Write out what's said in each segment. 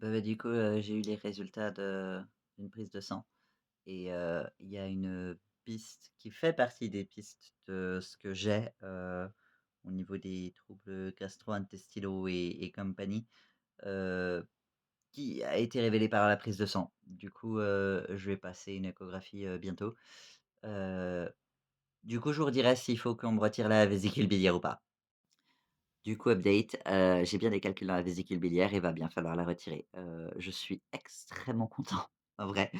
Du coup, j'ai eu les résultats d'une prise de sang et il y a une piste qui fait partie des pistes de ce que j'ai, au niveau des troubles gastro-intestinaux et compagnie, heu, qui a été révélée par la prise de sang. Du coup, je vais passer une échographie, bientôt. Heu, du coup, je vous redirai s'il faut qu'on me retire la vésicule biliaire ou pas. Du coup, update, j'ai bien des calculs dans la vésicule biliaire et va bien falloir la retirer. Je suis extrêmement content, en vrai,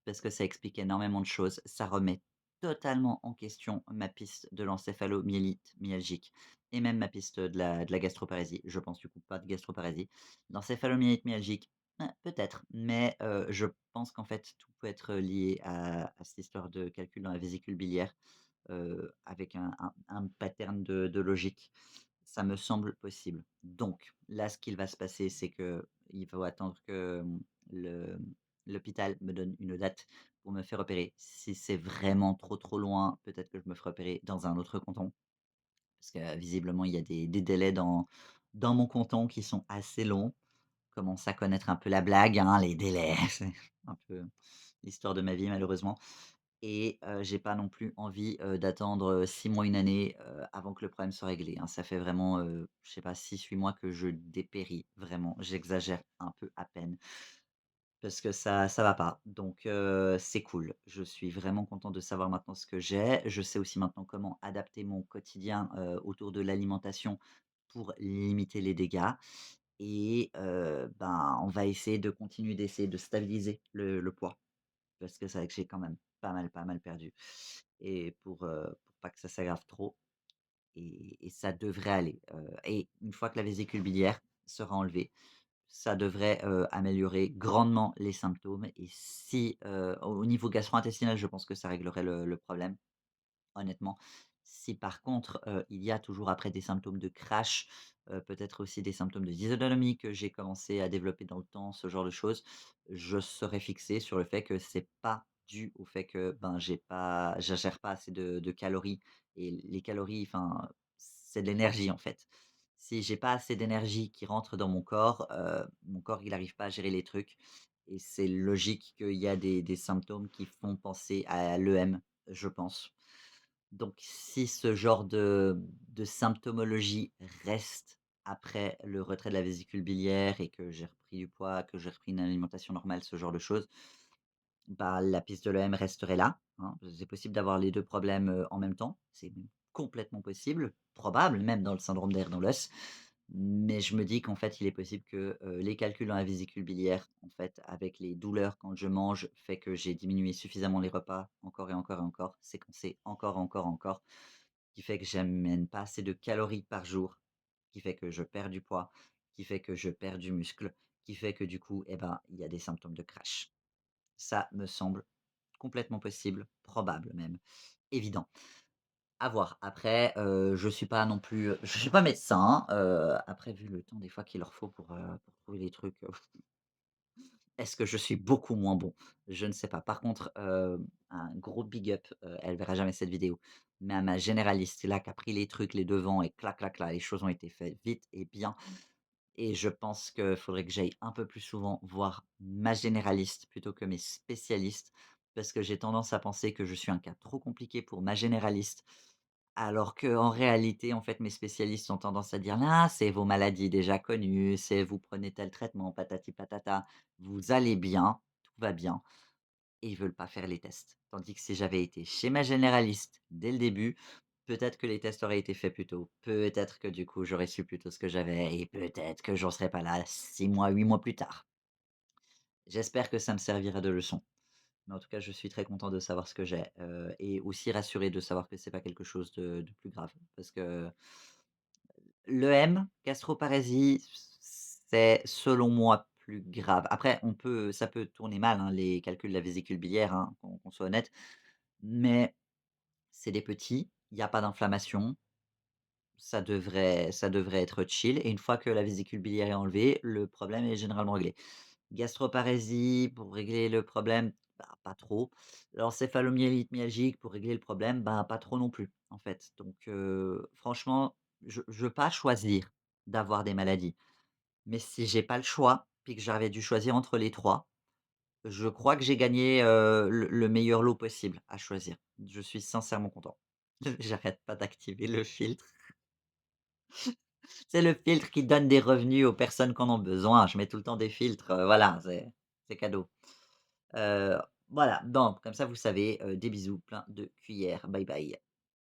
parce que ça explique énormément de choses. Ça remet totalement en question ma piste de l'encéphalomyélite myalgique et même ma piste de la gastroparésie. Je pense du coup pas de gastroparésie. L'encéphalomyélite myalgique, peut-être, mais je pense qu'en fait, tout peut être lié à cette histoire de calcul dans la vésicule biliaire, avec un pattern de logique. Ça me semble possible. Donc là, ce qu'il va se passer, c'est qu'il faut attendre que, le l'hôpital me donne une date pour me faire opérer. Si c'est vraiment trop, trop loin, peut-être que je me ferai opérer dans un autre canton, parce que visiblement, il y a des délais dans mon canton qui sont assez longs. Commence à connaître un peu la blague, hein, les délais, c'est un peu l'histoire de ma vie malheureusement. Et j'ai pas non plus envie, d'attendre, 6 mois, une année, avant que le problème soit réglé, hein. Ça fait vraiment, je sais pas, 6 8 mois que je dépéris, vraiment. J'exagère un peu à peine parce que ça va pas. Donc c'est cool. Je suis vraiment content de savoir maintenant ce que j'ai. Je sais aussi maintenant comment adapter mon quotidien, autour de l'alimentation pour limiter les dégâts et ben, on va essayer de continuer d'essayer de stabiliser le poids. Parce que c'est vrai que j'ai quand même pas mal perdu et pour pas que ça s'aggrave trop et ça devrait aller, et une fois que la vésicule biliaire sera enlevée, ça devrait, améliorer grandement les symptômes et si, au niveau gastro-intestinal, je pense que ça réglerait le problème. Honnêtement, si par contre, il y a toujours après des symptômes de crash, peut-être aussi des symptômes de dysautonomie que j'ai commencé à développer dans le temps, ce genre de choses, je serai fixé sur le fait que c'est pas dû au fait que, ben, j'ingère pas assez de calories et les calories, enfin, c'est de l'énergie, en fait. Si j'ai pas assez d'énergie qui rentre dans mon corps, il arrive pas à gérer les trucs et c'est logique qu'il y a des symptômes qui font penser à l'EM, je pense. Donc si ce genre de symptomologie reste après le retrait de la vésicule biliaire et que j'ai repris du poids, que j'ai repris une alimentation normale, ce genre de choses, bah, la piste de l'EM resterait là, hein. C'est possible d'avoir les 2 problèmes, en même temps. C'est même complètement possible, probable même dans le syndrome d'air dans l'os. Mais je me dis qu'en fait, il est possible que, les calculs dans la vésicule biliaire, en fait, avec les douleurs quand je mange, fait que j'ai diminué suffisamment les repas encore et encore et encore, séquencé encore, encore, encore, qui fait que j'amène pas assez de calories par jour, qui fait que je perds du poids, qui fait que je perds du muscle, qui fait que du coup, eh ben, il y a des symptômes de crash. Ça me semble complètement possible, probable même, évident. À voir. Après, je suis pas non plus, je suis pas médecin, après vu le temps des fois qu'il leur faut pour trouver les trucs, est-ce que je suis beaucoup moins bon? Je ne sais pas. Par contre, un gros big up, elle verra jamais cette vidéo, mais à ma généraliste là qui a pris les trucs, les devants et clac, clac, là, les choses ont été faites vite et bien. Et je pense qu'il faudrait que j'aille un peu plus souvent voir ma généraliste plutôt que mes spécialistes, parce que j'ai tendance à penser que je suis un cas trop compliqué pour ma généraliste, alors qu'en réalité, en fait, mes spécialistes ont tendance à dire: «Ah, c'est vos maladies déjà connues, c'est vous prenez tel traitement, patati patata, vous allez bien, tout va bien» et ils veulent pas faire les tests. Tandis que si j'avais été chez ma généraliste dès le début, peut-être que les tests auraient été faits plus tôt. Peut-être que du coup, j'aurais su plus tôt ce que j'avais et peut-être que j'en serais pas là 6 mois, 8 mois plus tard. J'espère que ça me servira de leçon. Mais en tout cas, je suis très content de savoir ce que j'ai, et aussi rassuré de savoir que c'est pas quelque chose de plus grave. Parce que l'EM, gastroparésie, c'est selon moi plus grave. Après, ça peut tourner mal, hein, les calculs de la vésicule biliaire, hein, qu'on soit honnête, mais c'est des petits, il y a pas d'inflammation. Ça devrait être chill et une fois que la vésicule biliaire est enlevée, le problème est généralement réglé. Gastroparésie, pour régler le problème, bah, pas trop. L'encéphalomyélite myalgique, pour régler le problème, bah, pas trop non plus, en fait. Donc franchement, je veux pas choisir d'avoir des maladies. Mais si j'ai pas le choix, puis que j'avais dû choisir entre les 3. Je crois que j'ai gagné, le meilleur lot possible à choisir. Je suis sincèrement content. J'arrête pas d'activer le filtre. C'est le filtre qui donne des revenus aux personnes qui en ont besoin. Je mets tout le temps des filtres, voilà, c'est cadeau. Heu, voilà, donc comme ça vous savez, des bisous plein de cuillères. Bye bye.